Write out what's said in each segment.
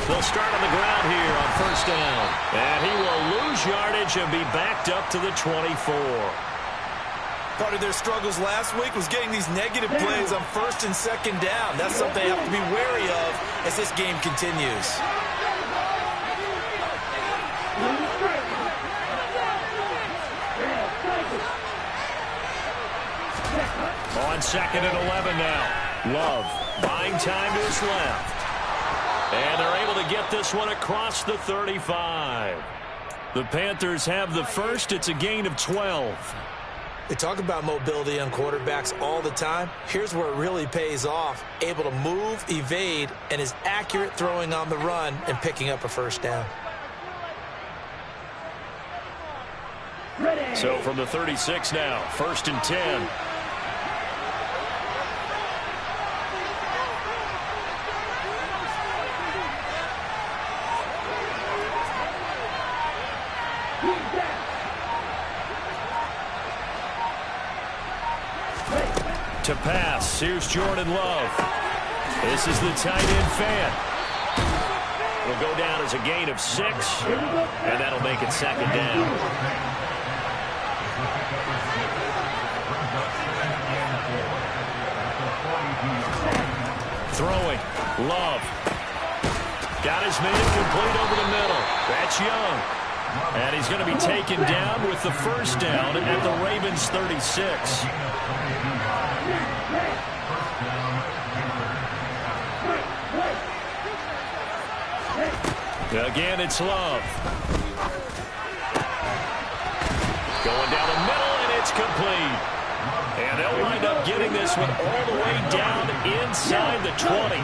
They'll start on the ground here on first down. And he will lose yardage and be backed up to the 24. Part of their struggles last week was getting these negative plays on first and second down. That's something they have to be wary of as this game continues. On second and 11 now. Love buying time to his left. And they're able to get this one across the 35. The Panthers have the first. It's a gain of 12. They talk about mobility on quarterbacks all the time. Here's where it really pays off. Able to move, evade, and is accurate throwing on the run and picking up a first down. So from the 36 now, first and 10. To pass, here's Jordan Love. This is the tight end fan. It'll go down as a gain of 6, and that'll make it second down. Throwing, Love. Got his man complete over the middle. That's Young. And he's going to be taken down with the first down at the Ravens 36. Again, it's Love. Going down the middle, and it's complete. And they'll wind up getting this one all the way down inside the 20.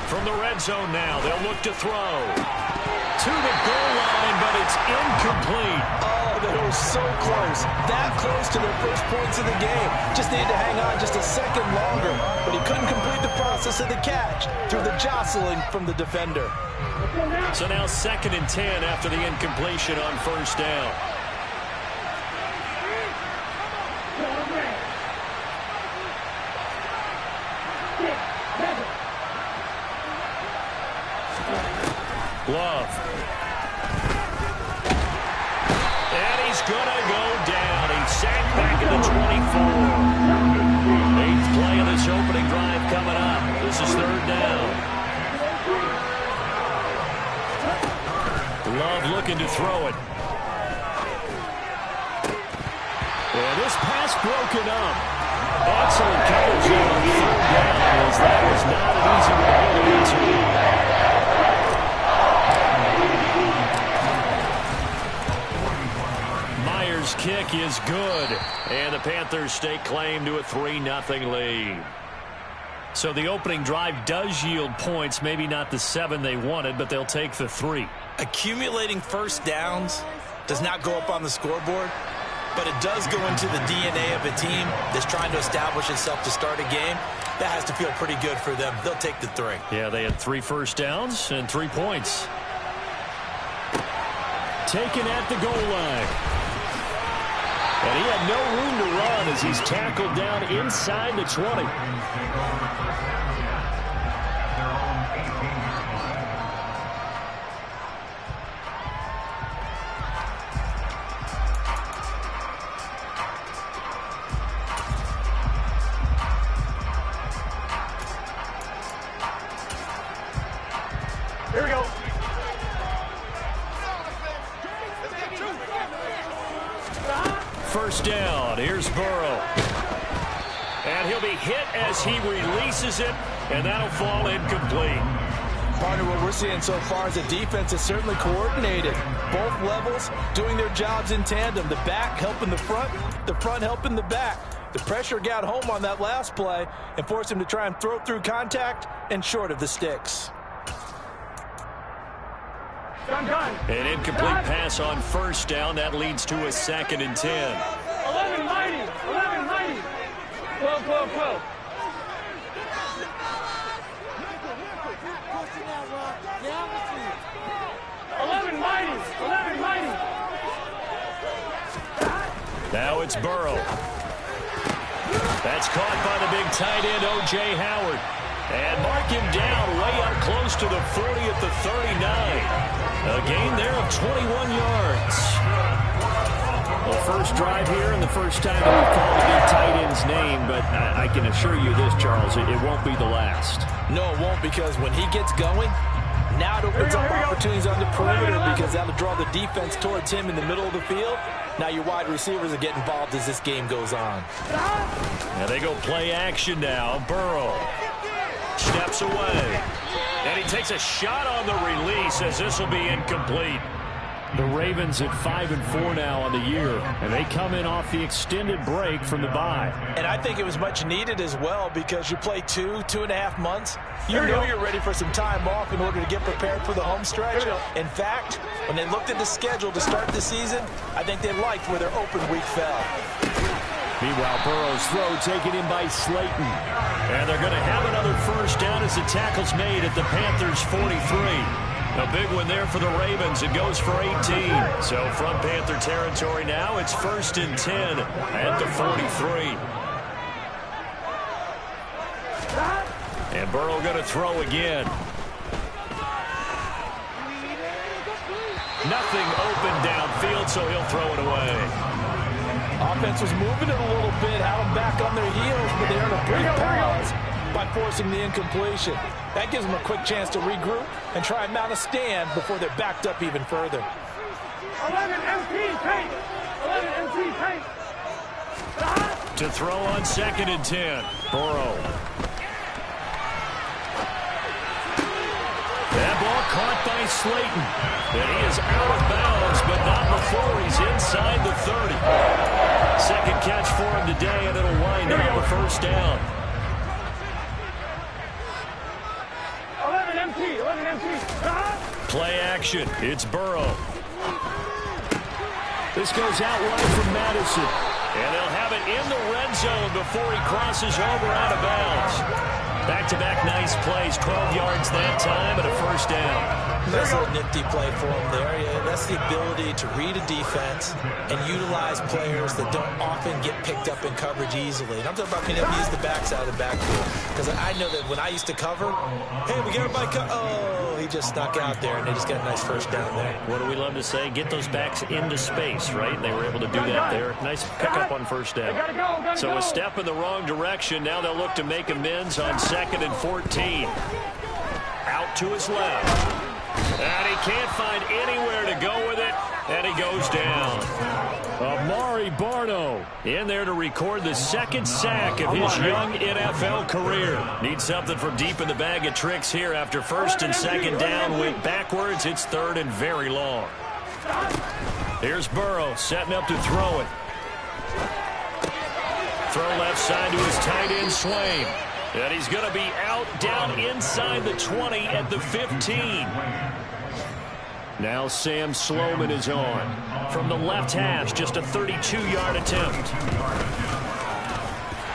From the red zone now, they'll look to throw. To the goal line, but it's incomplete. Oh, they were so close. That close to their first points of the game. Just needed to hang on just a second longer. But he couldn't complete the process of the catch through the jostling from the defender. So now second and 10 after the incompletion on first down. Love. And he's going to go down. He's sacked back at the 24. 8th play of this opening drive coming up. This is third down. Love looking to throw it. And this pass broken up. Excellent coverage on third down, as that was not an easy one to answer. Kick is good, and the Panthers stake claim to a 3-0 lead. So the opening drive does yield points, maybe not the 7 they wanted, but they'll take the 3. Accumulating first downs does not go up on the scoreboard, but it does go into the DNA of a team that's trying to establish itself to start a game. That has to feel pretty good for them. They'll take the 3. Yeah, they had 3 first downs and 3 points. Taken at the goal line. And he had no room to run as he's tackled down inside the 20. Here we go. First down. Here's Burrow. And he'll be hit as he releases it, and that'll fall incomplete. Partner, what we're seeing so far is the defense is certainly coordinated. Both levels doing their jobs in tandem. The back helping the front helping the back. The pressure got home on that last play and forced him to try and throw through contact and short of the sticks. An incomplete pass on first down. That leads to a 2nd and 10. 11 mighty. 11 mighty. 12. Now it's Burrow. That's caught by the big tight end, O.J. Howard. And mark him down way up close to the 40 at the 39. A gain there of 21 yards. Well, first drive here and the first time that we've called the big tight end's name, but I can assure you this, Charles, it won't be the last. No, it won't, because when he gets going, now it opens up opportunities on the perimeter, because that'll draw the defense towards him in the middle of the field. Now your wide receivers will get involved as this game goes on. Now they go play action now. Burrow steps away. And he takes a shot on the release as this will be incomplete. The Ravens at 5-4 now on the year, and they come in off the extended break from the bye. And I think it was much needed as well, because you play 2.5 months. You know you're ready for some time off in order to get prepared for the home stretch. In fact, when they looked at the schedule to start the season, I think they liked where their open week fell. Meanwhile, Burrow's throw taken in by Slayton. And they're going to have another first down as the tackle's made at the Panthers' 43. A big one there for the Ravens. It goes for 18. So from Panther territory now, it's 1st and 10 at the 43. And Burrow going to throw again. Nothing open downfield, so he'll throw it away. Offense was moving it a little bit, had them back on their heels, but they earned a brief pause by forcing the incompletion. That gives them a quick chance to regroup and try and mount a stand before they're backed up even further. 11 MT tank. 11 MT tank. To throw on 2nd and 10. Burrow. That ball caught by Slayton. And he is out of bounds, but not before he's inside the 30. Second catch for him today, and it'll wind up a first down. 11 MT. 11 MT. Play action. It's Burrow. This goes out wide from Madison. And they'll have it in the red zone before he crosses over out of bounds. Back-to-back nice plays, 12 yards that time and a first down. That's a nifty play for him there. Yeah, that's the ability to read a defense and utilize players that don't often get picked up in coverage easily. And I'm talking about being able to use the backside of the backfield. Because I know that when I used to cover, hey, we got everybody oh, he just snuck out there, and they just got a nice first down there. What do we love to say? Get those backs into space, right? They were able to do that there. Nice pickup on first down. So a step in the wrong direction. Now they'll look to make amends on 2nd and 14. Out to his left. And he can't find anywhere to go with it, and he goes down. Amari Barno in there to record the 2nd sack of his young NFL career. Needs something from deep in the bag of tricks here after 1st and 2nd down. Went backwards. It's 3rd and very long. Here's Burrow setting up to throw it. Throw left side to his tight end, Swain. And he's going to be out down inside the 20 at the 15. Now Sam Sloman is on. From the left hash, just a 32-yard attempt.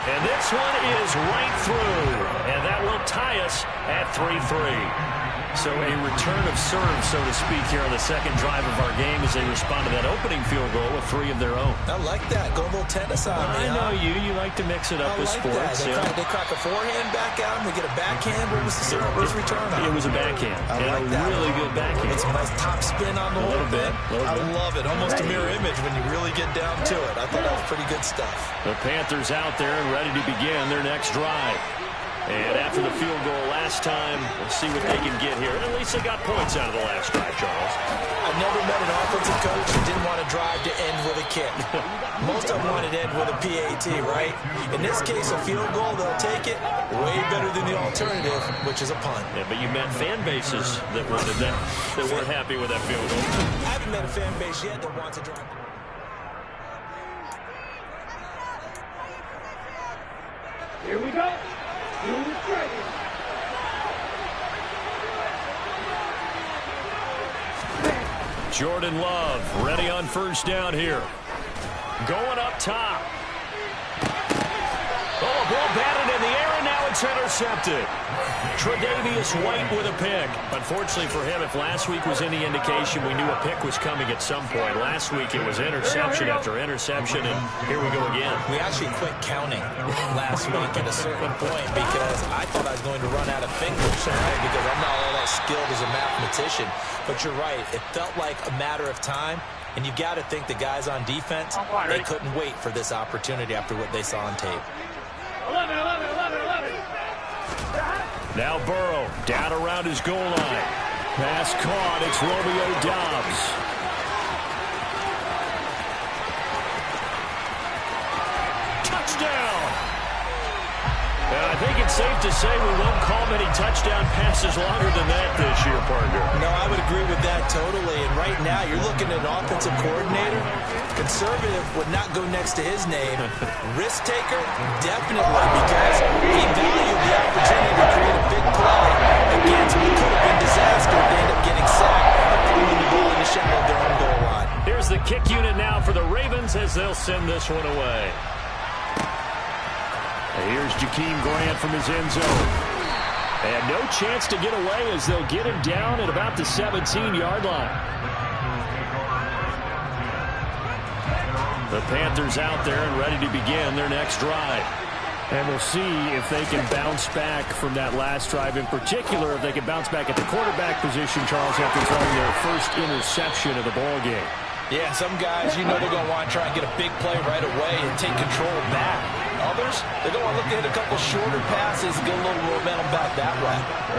And this one is right through. And that will tie us at 3-3. So a return of serve, so to speak, here on the 2nd drive of our game as they respond to that opening field goal with 3 of their own. I like that. Go a little tennis on me. I know you. You like to mix it up with sports. They crack a forehand back out, and they get a backhand. What was the return on? It was a backhand. I like that. Really good backhand. It's a nice top spin on the whole bit. I love it. Almost a mirror image when you really get down to it. I thought that was pretty good stuff. The Panthers out there and ready to begin their next drive. And after the field goal last time, we'll see what they can get here. At least they got points out of the last drive, Charles. I've never met an offensive coach who didn't want to drive to end with a kick. Most of them wanted to end with a PAT, right? In this case, a field goal, they'll take it way better than the alternative, which is a punt. Yeah, but you met fan bases that wanted that weren't happy with that field goal. I haven't met a fan base yet that wants to drive. Here we go. Jordan Love ready on first down here. Going up top. Oh, a ball batted in the air, and now it's It's intercepted. Tre'Davious White with a pick. Unfortunately for him, if last week was any indication, we knew a pick was coming at some point. Last week it was interception after interception, and here we go again. We actually quit counting last week at a certain point because I thought I was going to run out of fingers, right? Because I'm not all that skilled as a mathematician. But you're right. It felt like a matter of time. And you've got to think the guys on defense, they couldn't wait for this opportunity after what they saw on tape. 11. Now Burrow down around his goal line. Pass caught. It's Romeo Doubs. Touchdown. And I think it's safe to say we won't call many touchdown passes longer than that this year, partner. No, I would agree with that totally. And right now, you're looking at an offensive coordinator. Conservative would not go next to his name. Risk taker, definitely, because he valued the opportunity to create a big play against what could have been disaster if they end up getting sacked and throwing the ball in the shadow of their own goal line. Here's the kick unit now for the Ravens as they'll send this one away. Here's Jakeem Grant from his end zone. And no chance to get away as they'll get him down at about the 17-yard line. The Panthers out there and ready to begin their next drive. And we'll see if they can bounce back from that last drive. In particular, if they can bounce back at the quarterback position, Charles, after throwing their first interception of the ballgame. Yeah, some guys, you know they're going to want to try and get a big play right away and take control back. Others, they're going to look to hit a couple shorter passes and get a little momentum back that way.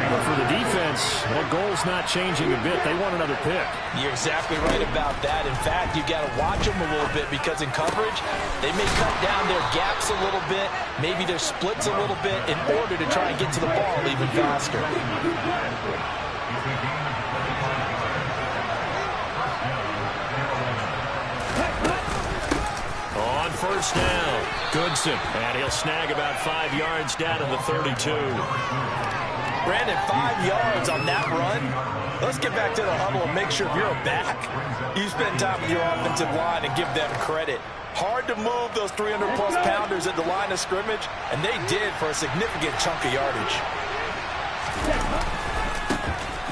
But for the defense, that goal's not changing a bit. They want another pick. You're exactly right about that. In fact, you got to watch them a little bit because in coverage, they may cut down their gaps a little bit, maybe their splits a little bit in order to try and get to the ball even faster. On first down, Goodson, and he'll snag about 5 yards down to the 32. Brandon, 5 yards on that run. Let's get back to the huddle and make sure if you're a back, you spend time with your offensive line and give them credit. Hard to move those 300-plus pounders at the line of scrimmage, and they did for a significant chunk of yardage.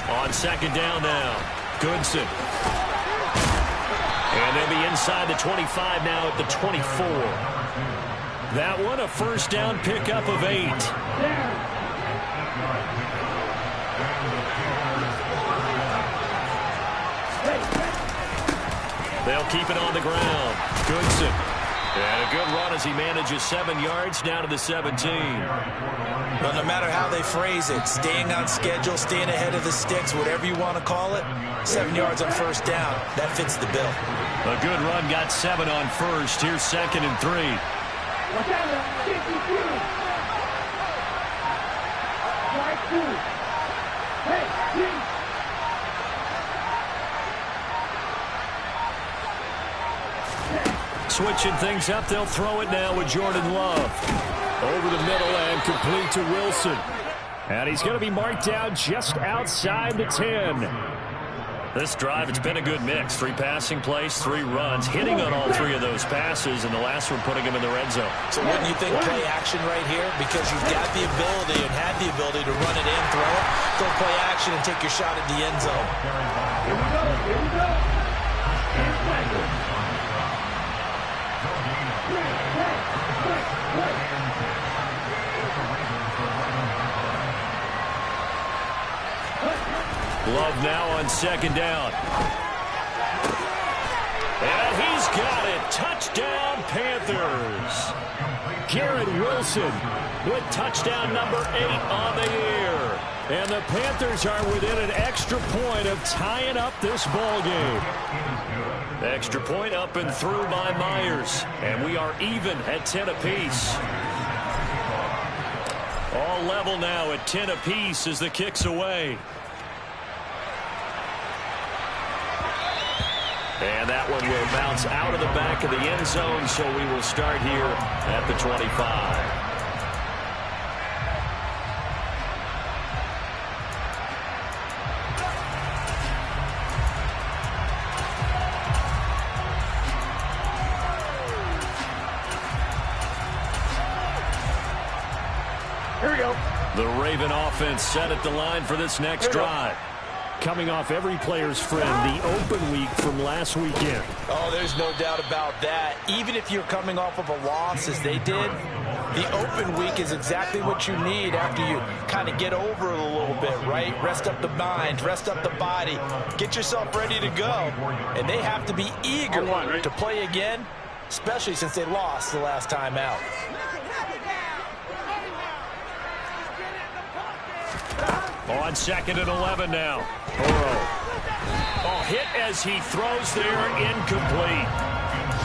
On second down now, Goodson. And they'll be inside the 25 now at the 24. That one a first down pickup of 8. They'll keep it on the ground. Goodson. And a good run as he manages 7 yards down to the 17. Well, no matter how they phrase it, staying on schedule, staying ahead of the sticks, whatever you want to call it, 7 yards on first down, that fits the bill. A good run, got 7 on first. Here's 2nd and 3. Switching things up, they'll throw it now with Jordan Love. Over the middle and complete to Wilson. And he's going to be marked down just outside the 10. This drive, it's been a good mix. 3 passing plays, 3 runs, hitting on all 3 of those passes, and the last one putting him in the red zone. So wouldn't you think play action right here? Because you've got the ability and had the ability to run it in, throw it, go play action and take your shot at the end zone. Here we go. Love now on second down. And he's got it. Touchdown, Panthers. Garrett Wilson with touchdown number 8 on the year. And the Panthers are within an extra point of tying up this ball game. Extra point up and through by Myers. And we are even at 10 apiece. All level now at 10 apiece as the kick's away. And that one will bounce out of the back of the end zone, so we will start here at the 25. Here we go. The Raven offense set at the line for this next drive. Coming off every player's friend, the open week from last weekend. Oh, there's no doubt about that. Even if you're coming off of a loss as they did, the open week is exactly what you need after you kind of get over it a little bit, right? Rest up the mind, rest up the body, get yourself ready to go. And they have to be eager to play again, especially since they lost the last time out. On 2nd and 11 now. Burrow. Oh, hit as he throws there, incomplete.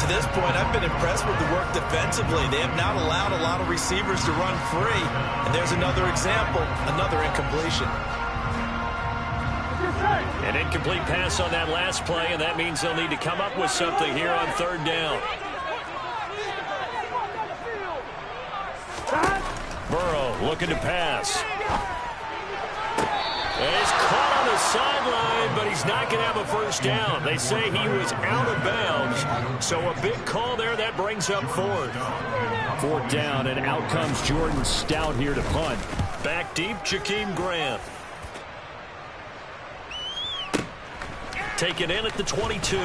To this point, I've been impressed with the work defensively. They have not allowed a lot of receivers to run free. And there's another example, another incompletion. An incomplete pass on that last play, and that means they'll need to come up with something here on 3rd down. Burrow looking to pass. And he's caught on the sideline, but he's not going to have a first down. They say he was out of bounds, so a big call there. That brings up 4th. 4th down, and out comes Jordan Stout here to punt. Back deep, Jakeem Grant. Taken in at the 22.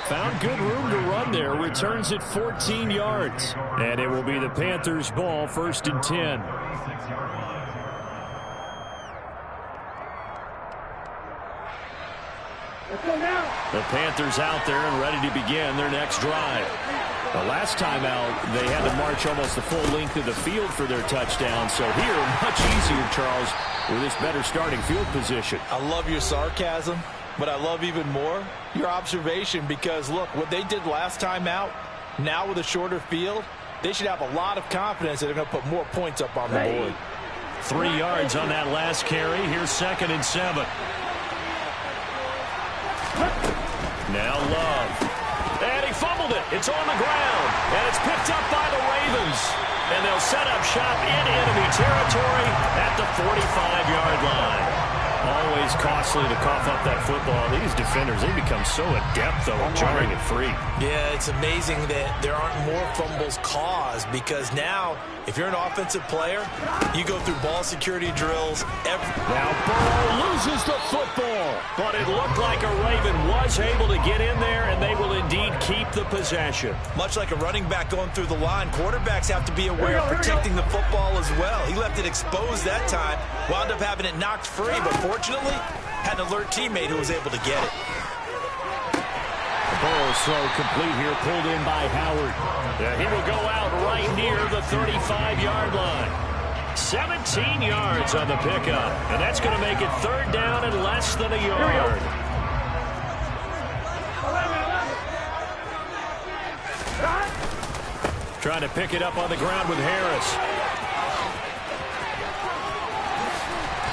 Found good room to run there. Returns it 14 yards. And it will be the Panthers' ball, 1st and 10. The Panthers out there and ready to begin their next drive. The last time out, they had to march almost the full length of the field for their touchdown. So here, much easier, Charles, with this better starting field position. I love your sarcasm, but I love even more your observation because, look, what they did last time out, now with a shorter field, they should have a lot of confidence that they're going to put more points up on the board. 3 yards on that last carry. Here's 2nd and 7. Now Love. And he fumbled it. It's on the ground. And it's picked up by the Ravens. And they'll set up shop in enemy territory at the 45-yard line. Always costly to cough up that football. These defenders, they become so adept, though, at jarring it free. Yeah, it's amazing that there aren't more fumbles caused because now, if you're an offensive player, you go through ball security drills. Now Burrow loses the football, but it looked like a Raven was able to get in there, and they will indeed keep the possession. Much like a running back going through the line, quarterbacks have to be aware of protecting the football as well. He left it exposed that time, wound up having it knocked free, but fortunately, had an alert teammate who was able to get it. Burrow's throw complete here, pulled in by Howard. Yeah, he will go out right near the 35-yard line. 17 yards on the pickup, and that's going to make it 3rd down and less than a yard. Trying to pick it up on the ground with Harris.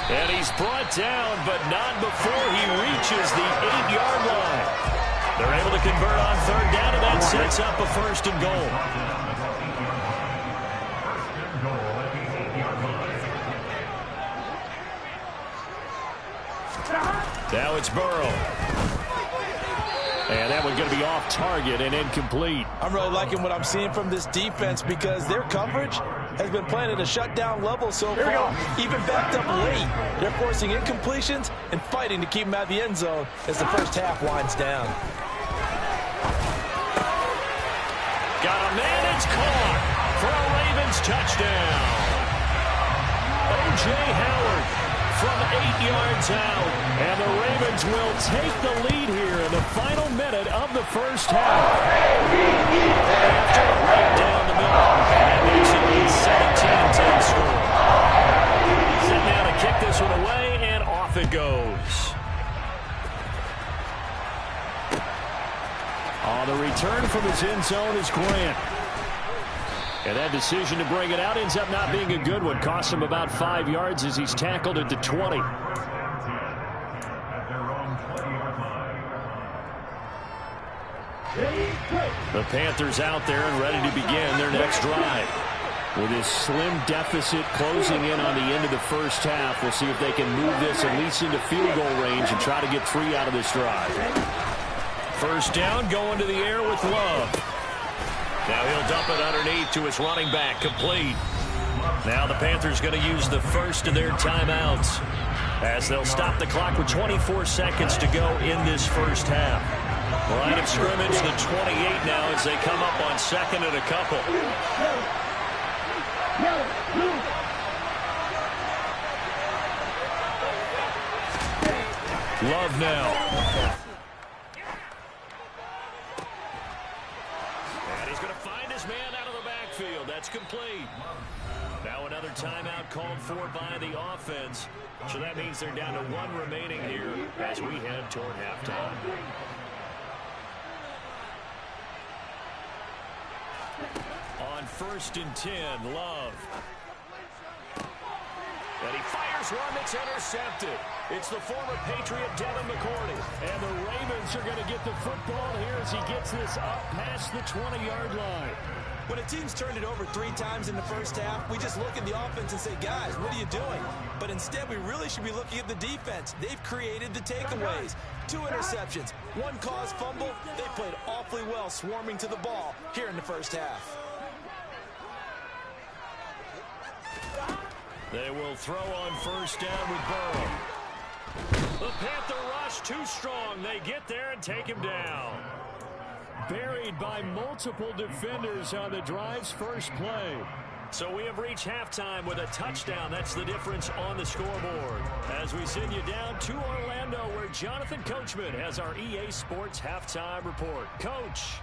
And he's brought down, but not before he reaches the 8-yard line. They're able to convert on 3rd down, and that sets up a 1st and goal. Now it's Burrow. And that one's going to be off target and incomplete. I'm really liking what I'm seeing from this defense because their coverage has been playing at a shutdown level so far, even backed up late. They're forcing incompletions and fighting to keep them out of the end zone as the first half winds down. Got a man, it's caught for a Ravens touchdown. O.J. Howard from 8 yards out. And the Ravens will take the lead here in the final minute of the first half. After right down the middle, that makes it a 17-10 score. Sitting down to kick this one away, and off it goes. On the return from his end zone is Grant. And that decision to bring it out ends up not being a good one. Costs him about 5 yards as he's tackled at the 20. The Panthers out there and ready to begin their next drive. With his slim deficit closing in on the end of the first half, we'll see if they can move this at least into field goal range and try to get 3 out of this drive. First down, going to the air with Love. Now he'll dump it underneath to his running back, complete. Now the Panthers going to use the first of their timeouts as they'll stop the clock with 24 seconds to go in this first half. Line of scrimmage, the 28 now as they come up on second and a couple. Love now. And he's going to find his man out of the backfield. That's complete. Now another timeout called for by the offense. So that means they're down to one remaining here as we head toward halftime. On 1st and 10, Love. And he fires one that's intercepted. It's the former Patriot, Devin McCourty. And the Ravens are going to get the football here as he gets this up past the 20-yard line. When a team's turned it over 3 times in the first half, we just look at the offense and say, guys, what are you doing? But instead, we really should be looking at the defense. They've created the takeaways. 2 interceptions, 1 caused fumble. They played awfully well swarming to the ball here in the first half. They will throw on 1st down with Burrow. The Panther rush too strong. They get there and take him down. Buried by multiple defenders on the drive's first play. So we have reached halftime with a touchdown. That's the difference on the scoreboard. As we send you down to Orlando, where Jonathan Coachman has our EA Sports halftime report. Coach.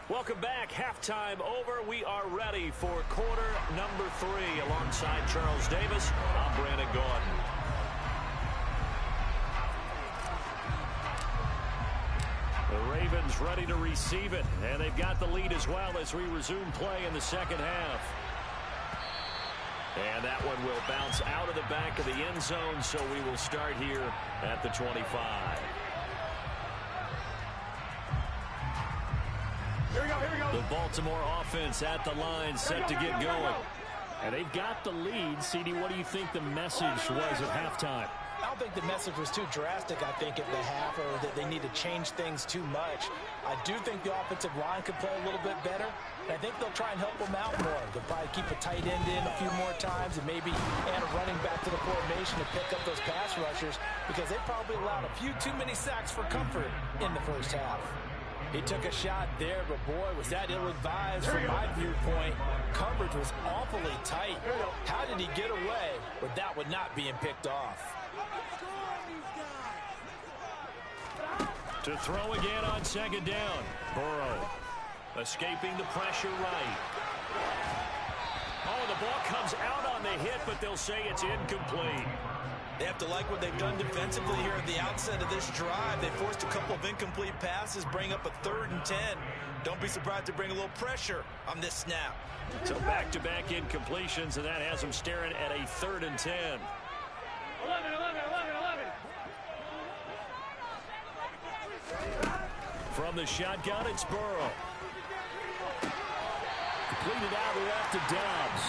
Welcome back. Halftime over. We are ready for quarter number 3. Alongside Charles Davis, I'm Brandon Gordon. The Ravens ready to receive it, and they've got the lead as well as we resume play in the second half. And that one will bounce out of the back of the end zone, so we will start here at the 25. The Baltimore offense at the line, set to get going. And they've got the lead. CD, what do you think the message was at halftime? I don't think the message was too drastic, I think, at the half, or that they need to change things too much. I do think the offensive line could play a little bit better, and I think they'll try and help them out more. They'll probably keep a tight end in a few more times and maybe add a running back to the formation to pick up those pass rushers, because they probably allowed a few too many sacks for comfort in the first half. He took a shot there, but boy, was that ill-advised from my viewpoint. Coverage was awfully tight. How did he get away with that one not being picked off? To throw again on 2nd down. Burrow escaping the pressure right. Oh, the ball comes out on the hit, but they'll say it's incomplete. They have to like what they've done defensively here at the outset of this drive. They forced a couple of incomplete passes, bring up a 3rd and 10. Don't be surprised to bring a little pressure on this snap. So back-to-back incompletions, and that has them staring at a 3rd and 10. 11. From the shotgun, it's Burrow. Completed out left to Dobbs.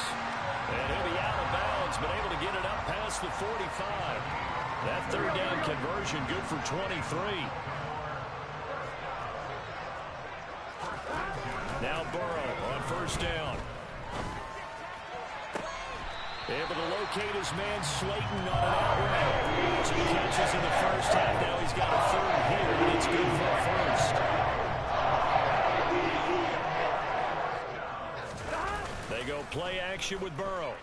And he'll be out of bounds, but able to get it up past the 45. That 3rd down conversion good for 23. Now Burrow on 1st down. Able to locate his man Slayton on an out route. 2 catches in the first half. Now he's got a 3rd here, and it's good for a 1st. They go play action with Burrow.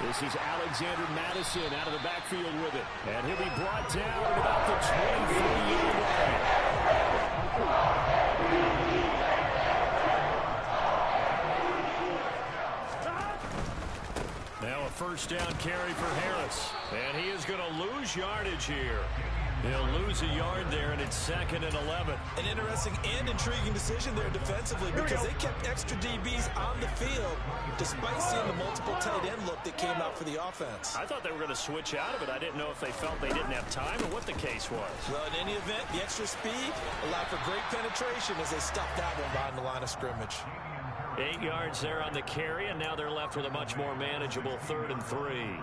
This is Alexander Madison out of the backfield with it. And he'll be brought down at about the 23-yard line. Now a 1st down carry for Harris. And he is going to lose yardage here. He'll lose a yard there, and it's 2nd and 11. An interesting interesting and intriguing decision there defensively because they kept extra DBs on the field despite seeing the multiple tight end look that came out for the offense. I thought they were going to switch out of it. I didn't know if they felt they didn't have time or what the case was. Well, in any event, the extra speed allowed for great penetration as they stuffed that one behind the line of scrimmage. 8 yards there on the carry, and now they're left with a much more manageable 3rd and 3.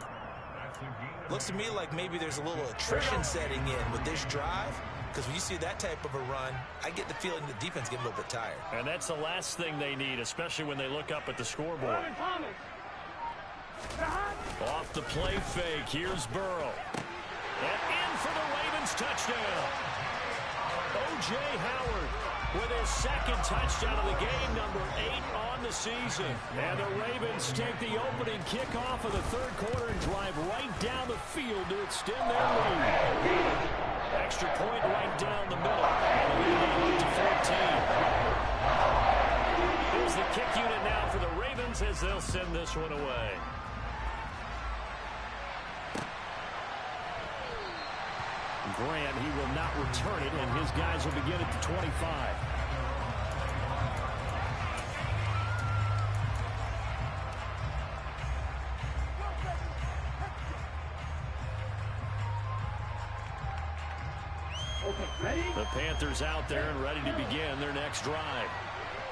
Looks to me like maybe there's a little attrition setting in with this drive. Because when you see that type of a run, I get the feeling the defense getting a little bit tired. And that's the last thing they need, especially when they look up at the scoreboard. Off the play fake. Here's Burrow. And in for the Ravens touchdown. O.J. Howard with his 2nd touchdown of the game, number 8 on the season. And the Ravens take the opening kickoff of the 3rd quarter and drive right down the field to extend their lead. Extra point right down the middle. And the lead up to 14. Here's the kick unit now for the Ravens as they'll send this one away. Grant, he will not return it, and his guys will begin at the 25. The Panthers out there and ready to begin their next drive.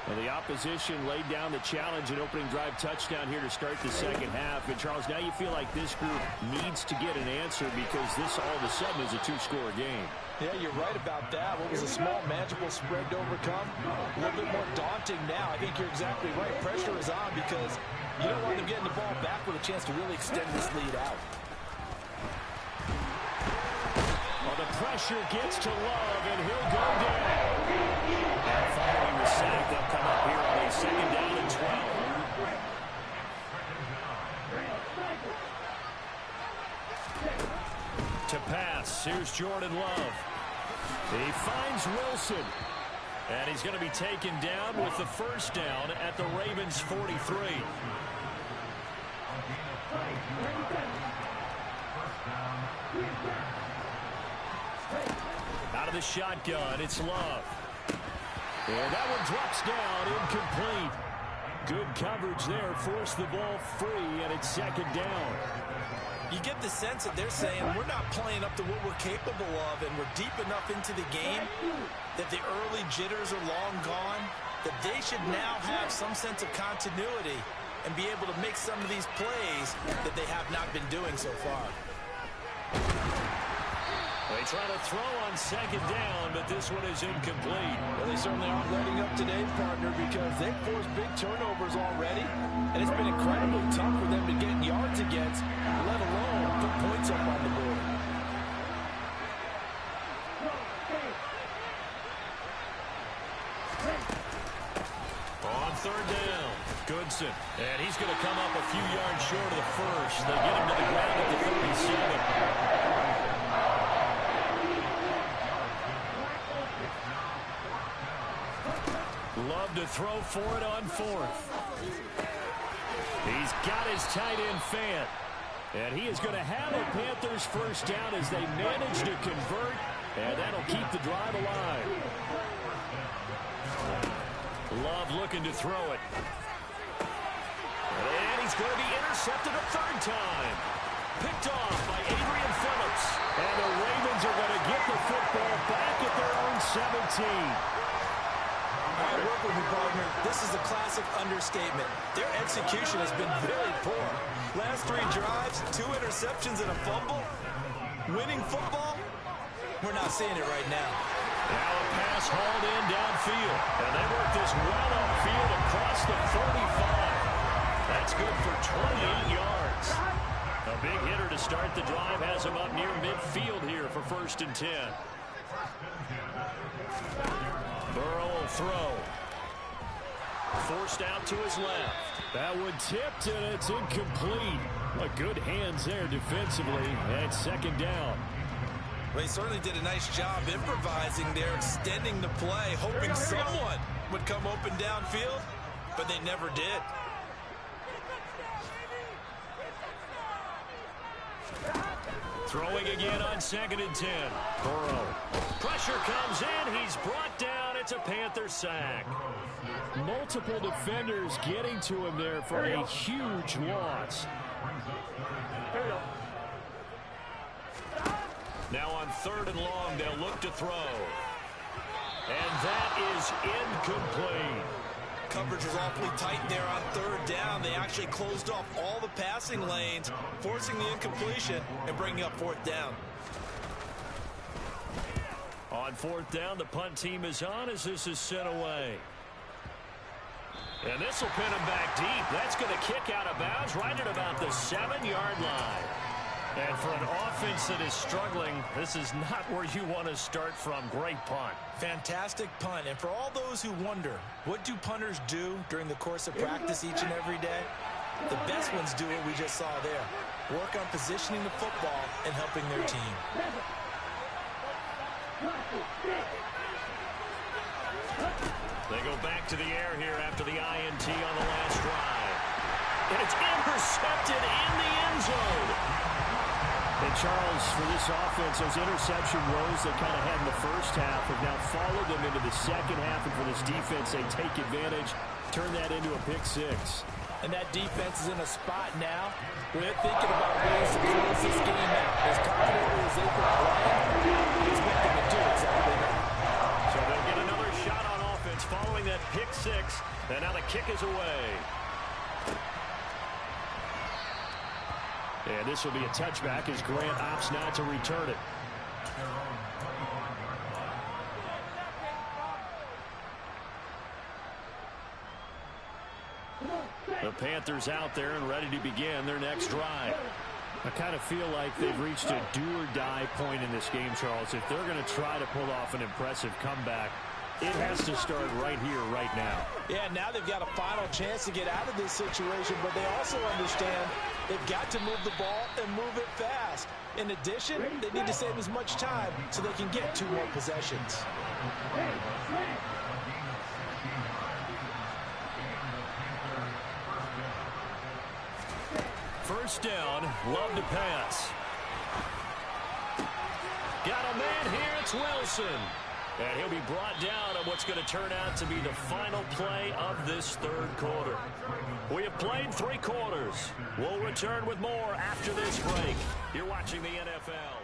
And the opposition laid down the challenge and opening drive touchdown here to start the 2nd half. And, Charles, now you feel like this group needs to get an answer because this all of a sudden is a 2-score game. Yeah, you're right about that. What was a small, manageable spread to overcome? A little bit more daunting now. I think you're exactly right. Pressure is on because you don't want them getting the ball back with a chance to really extend this lead out. Well, the pressure gets to Love, and he'll go down. And following the sack, they'll come up here on a 2nd down and 12. To pass, here's Jordan Love. He finds Wilson. And he's going to be taken down with the 1st down at the Ravens' 43. Out of the shotgun, it's Love. And that one drops down, incomplete. Good coverage there, forced the ball free, and it's 2nd down. You get the sense that they're saying we're not playing up to what we're capable of, and we're deep enough into the game that the early jitters are long gone, that they should now have some sense of continuity and be able to make some of these plays that they have not been doing so far. They try to throw on 2nd down, but this one is incomplete. Well, they certainly aren't letting up today, partner, because they've forced big turnovers already, and it's been incredibly tough for them to get yards against, let alone put points up on the board. On 3rd down, Goodson. And he's going to come up a few yards short of the 1st. They get him to the ground at the 37. Love to throw for it on 4th. He's got his tight end Fant. And he is going to have a Panthers 1st down as they manage to convert. And that'll keep the drive alive. Love looking to throw it. And he's going to be intercepted a 3rd time. Picked off by Adrian Phillips. And the Ravens are going to get the football back at their own 17. All right, work with me, partner. This is a classic understatement. Their execution has been very poor. Last 3 drives, 2 interceptions and a fumble. Winning football? We're not seeing it right now. Now a pass hauled in downfield. And they work this well upfield across the 45. That's good for 28 yards. A big hitter to start the drive has him up near midfield here for 1st and 10. Burrow will throw. Forced out to his left. That one tipped, and it's incomplete. But good hands there defensively. And 2nd down. Well, he certainly did a nice job improvising there, extending the play, hoping someone would come open downfield, but they never did. Throwing again on 2nd and 10. Burrow. Pressure comes in. He's brought down at It's a Panther sack. Multiple defenders getting to him there for a huge loss. Now on 3rd and long, they'll look to throw. And that is incomplete. Coverage was awfully tight there on 3rd down. They actually closed off all the passing lanes, forcing the incompletion and bringing up 4th down. On 4th down, the punt team is on as this is sent away. And this will pin him back deep. That's going to kick out of bounds right at about the 7-yard line. And for an offense that is struggling, this is not where you want to start from. Great punt. Fantastic punt. And for all those who wonder, what do punters do during the course of practice each and every day? The best ones do what we just saw there. Work on positioning the football and helping their team. They go back to the air here after the INT on the last drive. And it's intercepted in the end zone. And Charles, for this offense, those interception woes they kind of had in the first half have now followed them into the second half. And for this defense, they take advantage, turn that into a pick 6. And that defense is in a spot now where they're thinking about ways to close this game out. As confidently as they can play, I expect them to do exactly that. So they'll get another shot on offense following that pick 6. And now the kick is away. And this will be a touchback as Grant opts not to return it. The Panthers out there and ready to begin their next drive. I kind of feel like they've reached a do-or-die point in this game, Charles. If they're going to try to pull off an impressive comeback, it has to start right here, right now. Yeah, now they've got a final chance to get out of this situation, but they also understand they've got to move the ball and move it fast. In addition, they need to save as much time so they can get 2 more possessions. First down, Love to pass. Got a man here, it's Wilson. And he'll be brought down on what's going to turn out to be the final play of this 3rd quarter. We have played 3 quarters. We'll return with more after this break. You're watching the NFL.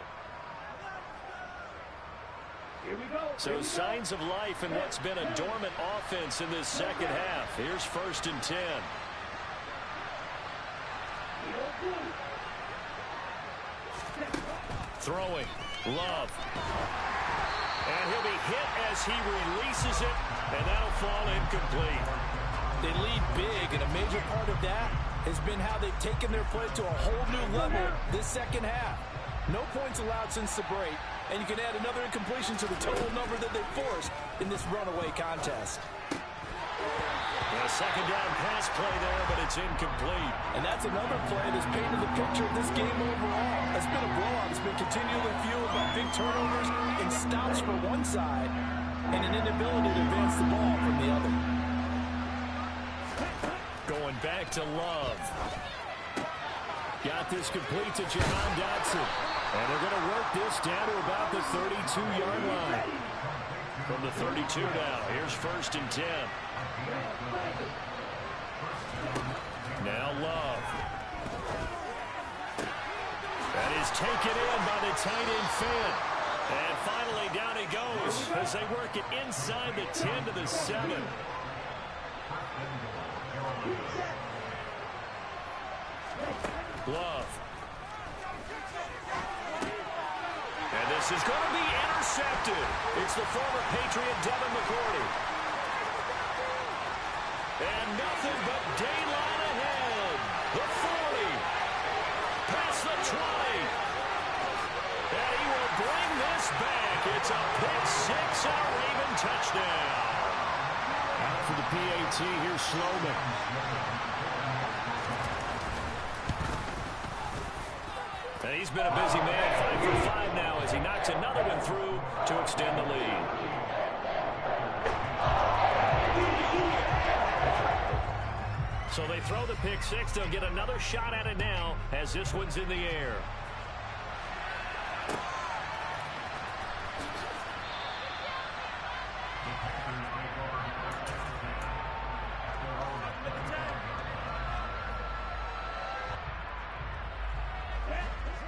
Here we go. So signs of life in what's been a dormant offense in this second half. Here's 1st and 10. Throwing. Love. And he'll be hit as he releases it, and that'll fall incomplete. They lead big, and a major part of that has been how they've taken their play to a whole new level this second half. No points allowed since the break, and you can add another incompletion to the total number that they forced in this runaway contest. A second down pass play there, but it's incomplete. And that's another play that's painted the picture of this game overall. It's been a blowout. It's been continually fueled by big turnovers and stops for one side and an inability to advance the ball from the other. Going back to Love. Got this complete to Jahan Dotson. And they're going to work this down to about the 32-yard line. From the 32 now, here's 1st and 10. Now Love. That is taken in by the tight end Fant. And finally down he goes as they work it inside the 10 to the 7. Love. And this is going to be intercepted. It's the former Patriot Devin McCourty. And nothing but daylight ahead. The 40. Past the 20. And he will bring this back. It's a pick 6 and a Raven touchdown. Out for the PAT, here's Sloman. And he's been a busy man, 5 for 5 now as he knocks another one through to extend the lead. So they throw the pick 6. They'll get another shot at it now as this one's in the air.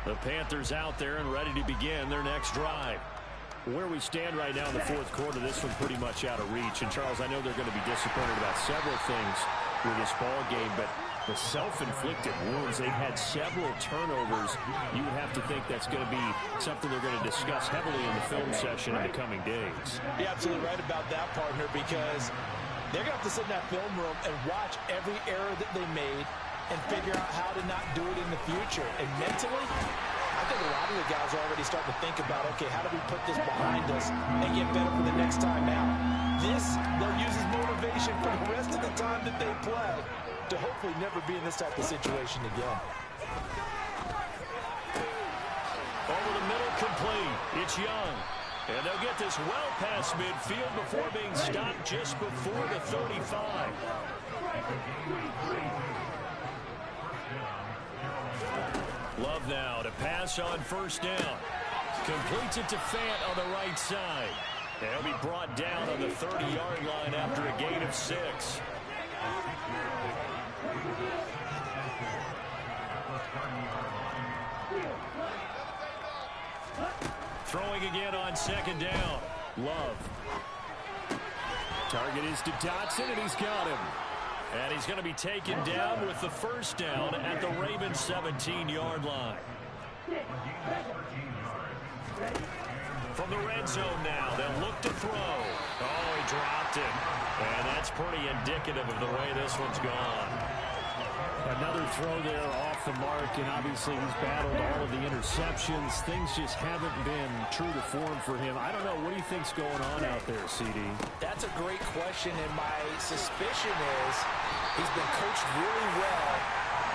The Panthers out there and ready to begin their next drive. Where we stand right now in the fourth quarter, this one's pretty much out of reach. And, Charles, I know they're going to be disappointed about several things with this ball game, but the self-inflicted wounds, they've had several turnovers. You would have to think that's going to be something they're going to discuss heavily in the film session in the coming days. You're absolutely right about that, partner, because they're going to have to sit in that film room and watch every error that they made and figure out how to not do it in the future. And mentally, I think a lot of the guys are already starting to think about, okay, how do we put this behind us and get better for the next time out? This, they'll use as motivation for the rest of the time that they play to hopefully never be in this type of situation again. Over the middle, complete. It's Young. And they'll get this well past midfield before being stopped just before the 35. Love now to pass on first down. Completes it to Fant on the right side. And he'll be brought down on the 30-yard line after a gain of 6. Throwing again on second down. Love. Target is to Dotson, and he's got him. And he's going to be taken down with the first down at the Ravens 17-yard line. From the red zone now, they'll look to throw. Oh, he dropped it. And that's pretty indicative of the way this one's gone. Another throw there off the mark, and obviously he's battled all of the interceptions. Things just haven't been true to form for him. I don't know. What do you think's going on out there, CD? That's a great question, and my suspicion is he's been coached really well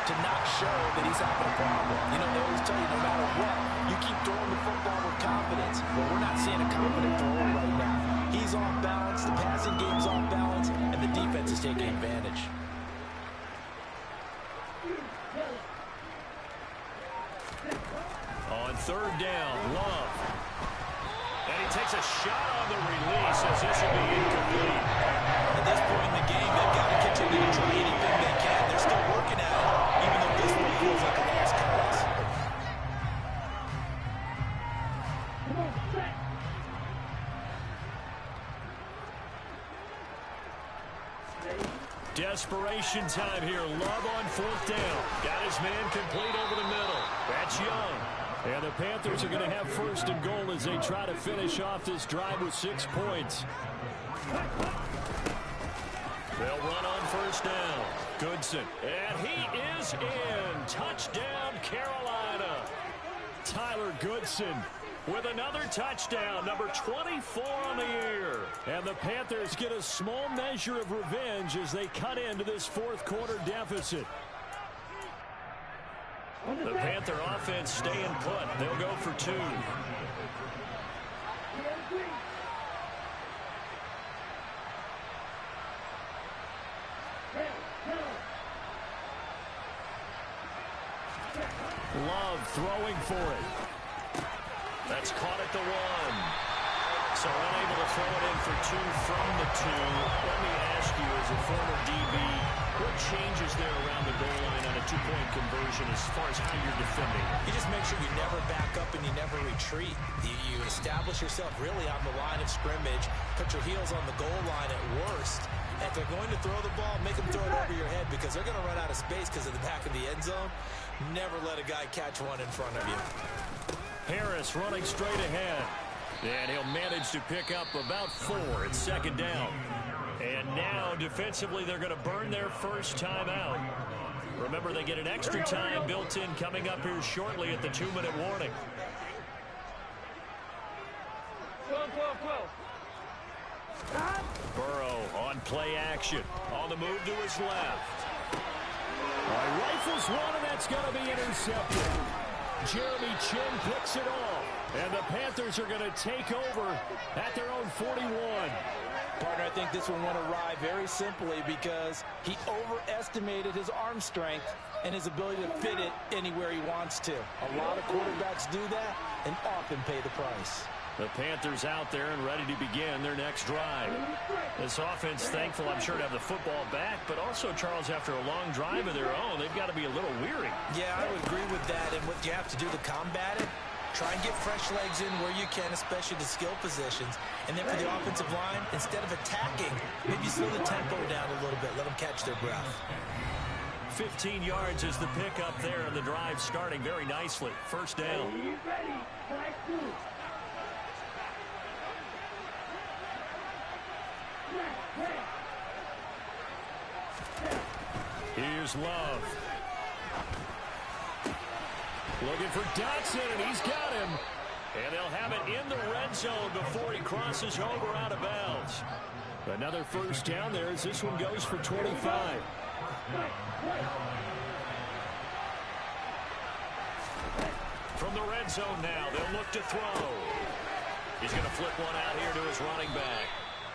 to not show that he's having a problem. You know, they always tell you no matter what, you keep throwing the football with confidence. But we're not seeing a confident thrower right now. He's off balance, the passing game's off balance, and the defense is taking advantage. On third down, Love. And he takes a shot on the release as this will be incomplete. At this point in the game, they've got to continue to try anything they can. They're still working at it, even though this one feels like a lost cause. Desperation time here. Love on fourth down. Got his man complete over the middle. That's Young. And the Panthers are going to have first and goal as they try to finish off this drive with 6 points. They'll run on first down. Goodson. And he is in. Touchdown, Carolina. Tyler Goodson with another touchdown, number 24 on the year. And the Panthers get a small measure of revenge as they cut into this fourth quarter deficit. The Panther offense staying put. They'll go for 2. Love throwing for it. That's caught at the 1. So unable to throw it in for 2 from the 2. Let me ask you, as a former DB, what changes there around the goal line on a 2-point conversion as far as how you're defending? You just make sure you never back up and you never retreat. You establish yourself really on the line of scrimmage, put your heels on the goal line at worst. And if they're going to throw the ball, make them throw it over your head because they're going to run out of space because of the back of the end zone. Never let a guy catch one in front of you. Harris running straight ahead. And he'll manage to pick up about 4 at second down. And now, defensively, they're going to burn their first time out. Remember, they get an extra time built in coming up here shortly at the 2-minute warning. Burrow on play action. On the move to his left. Rifles one, and that's going to be intercepted. Jeremy Chin picks it off. And the Panthers are going to take over at their own 41. Partner, I think this one went awry very simply because he overestimated his arm strength and his ability to fit it anywhere he wants to. A lot of quarterbacks do that and often pay the price. The Panthers out there and ready to begin their next drive. This offense thankful, I'm sure, to have the football back, but also, Charles, after a long drive of their own, they've got to be a little weary. Yeah, I would agree with that. And what you have to do to combat it, try and get fresh legs in where you can, especially the skill positions. And then for the offensive line, instead of attacking, maybe slow the tempo down a little bit. Let them catch their breath. 15 yards is the pickup there, and the drive starting very nicely. First down. Here's Love. Looking for Dotson, and he's got him. And they'll have it in the red zone before he crosses over out of bounds. Another first down there as this one goes for 25. From the red zone now, they'll look to throw. He's going to flip one out here to his running back.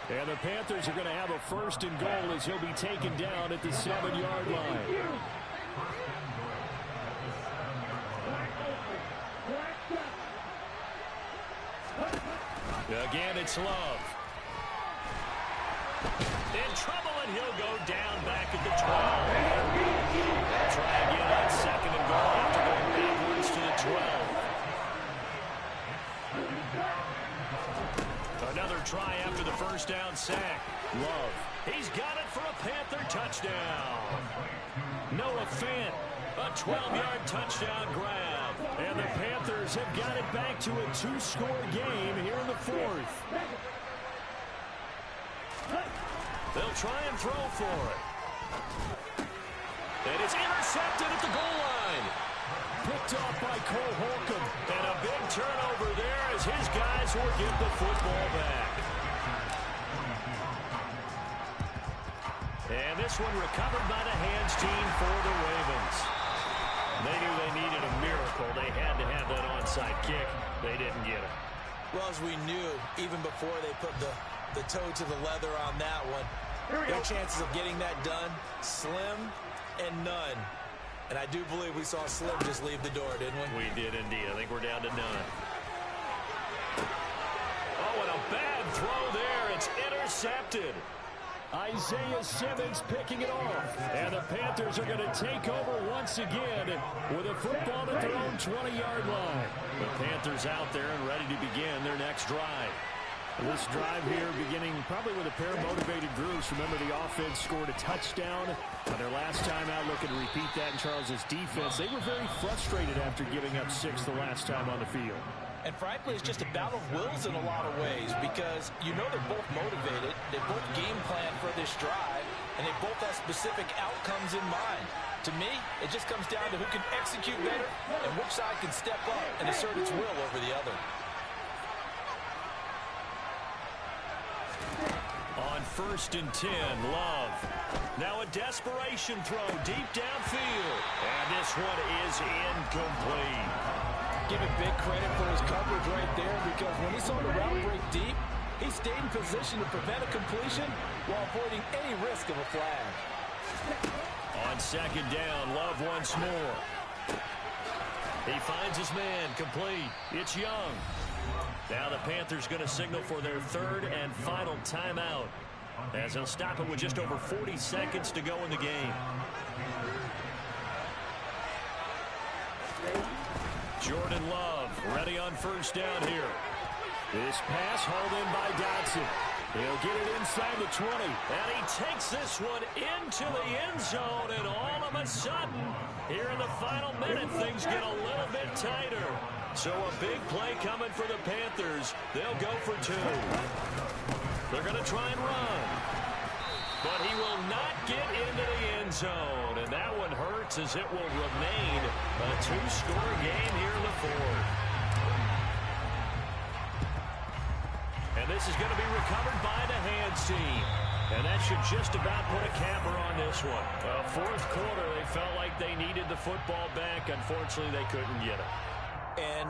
And the Panthers are going to have a first and goal as he'll be taken down at the 7-yard line. Again, it's Love. In trouble, and he'll go down back at the 12. They'll try again on second and goal after going backwards to the 12. Another try after the first down sack. Love. He's got it for a Panther touchdown. Noah Fant, a 12-yard touchdown grab. And the Panthers have got it back to a 2-score game here in the fourth. They'll try and throw for it. And it's intercepted at the goal line. Picked off by Cole Holcomb. And a big turnover there as his guys will get the football back. And this one recovered by the hands team for the Ravens. They knew they needed a miracle. They had to have that onside kick. They didn't get it. Well, as we knew, even before they put the toe to the leather on that one, their chances of getting that done, slim and none. And I do believe we saw Slim just leave the door, didn't we? We did indeed. I think we're down to none. Oh, and a bad throw there. It's intercepted. Isaiah Simmons picking it off. And the Panthers are going to take over once again with a football at their own 20-yard line. The Panthers out there and ready to begin their next drive. This drive here beginning probably with a pair of motivated groups. Remember, the offense scored a touchdown on their last time out. Looking to repeat that in Charles's defense. They were very frustrated after giving up 6 the last time on the field. And frankly, it's just a battle of wills in a lot of ways because you know they're both motivated. They both game plan for this drive, and they both have specific outcomes in mind. To me, it just comes down to who can execute better and which side can step up and assert its will over the other. On 1st and 10, Love. Now a desperation throw deep downfield. And this one is incomplete. Give him big credit for his coverage right there because when he saw the route break deep, he stayed in position to prevent a completion while avoiding any risk of a flag. On 2nd down, Love once more. He finds his man, complete. It's Young. Now the Panthers going to signal for their 3rd and final timeout as they'll stop it with just over 40 seconds to go in the game. Jordan Love ready on 1st down here. This pass hauled in by Dotson. He'll get it inside the 20. And he takes this one into the end zone. And all of a sudden, here in the final minute, things get a little bit tighter. So a big play coming for the Panthers. They'll go for 2. They're going to try and run. But he will not get into the end zone. And that one hurts as it will remain a 2-score game here in the 4th. And this is going to be recovered by the hands team. And that should just about put a capper on this one. 4th quarter, they felt like they needed the football back. Unfortunately, they couldn't get it. And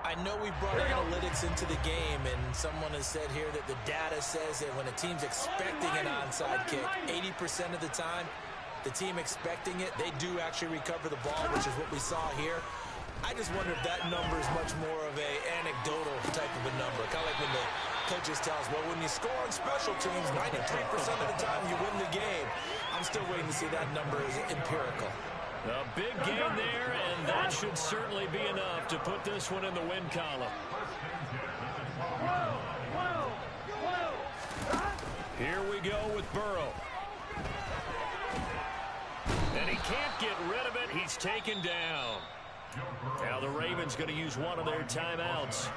I know we brought analytics into the game, and someone has said here that the data says that when a team's expecting an onside kick, 80% of the time, the team expecting it, they do actually recover the ball, which is what we saw here. I just wonder if that number is much more of a anecdotal type of a number. Kind of like when the Coaches tell us, well, when you score on special teams, 93% of the time you win the game. I'm still waiting to see that number is empirical. A big game there, and that should certainly be enough to put this one in the win column. Here we go with Burrow. And he can't get rid of it. He's taken down. Now the Ravens going to use one of their timeouts.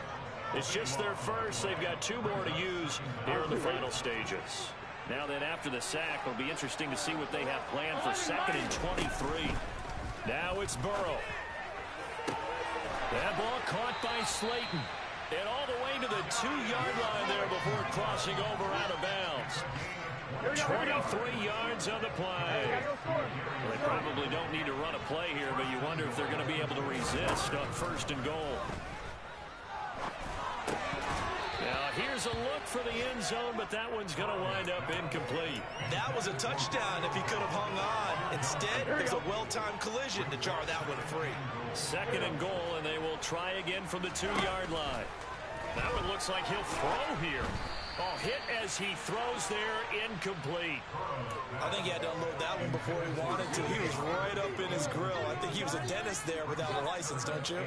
It's just their first. They've got 2 more to use here in the final stages. Now then, after the sack, it'll be interesting to see what they have planned for 2nd and 23. Now it's Burrow. That ball caught by Slayton. And all the way to the 2-yard line there before crossing over out of bounds. 23 yards on the play. Well, they probably don't need to run a play here, but you wonder if they're going to be able to resist on 1st and goal. Now, here's a look for the end zone, but that one's going to wind up incomplete. That was a touchdown if he could have hung on. Instead, it's a well-timed collision to jar that one free. 2nd and goal, and they will try again from the 2-yard line. That one looks like he'll throw here. Oh, hit as he throws there, incomplete. I think he had to unload that one before he wanted to. He was right up in his grill. I think he was a dentist there without a license, don't you?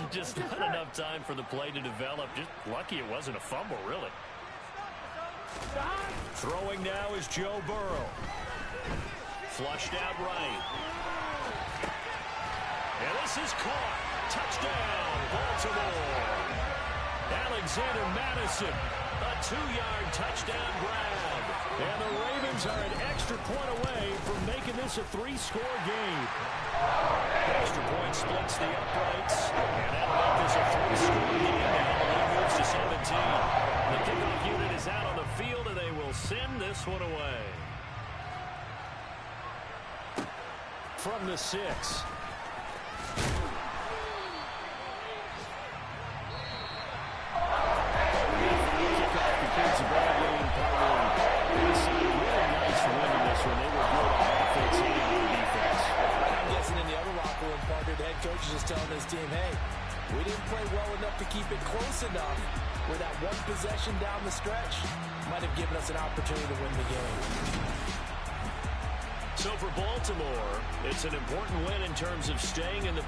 Just not enough time for the play to develop. Just lucky it wasn't a fumble, really. Throwing now is Joe Burrow. Flushed out right. And this is caught. Touchdown, Baltimore. Alexander Madison, a 2-yard touchdown grab. And the Ravens are an extra point away from making this a 3-score game. Extra point splits the uprights, and that'll make this a 3-score game. Now the lead moves to 17. The kickoff unit is out on the field, and they will send this one away. From the 6. Coach is telling his team, hey, we didn't play well enough to keep it close enough where that one possession down the stretch might have given us an opportunity to win the game. So for Baltimore, it's an important win in terms of staying in the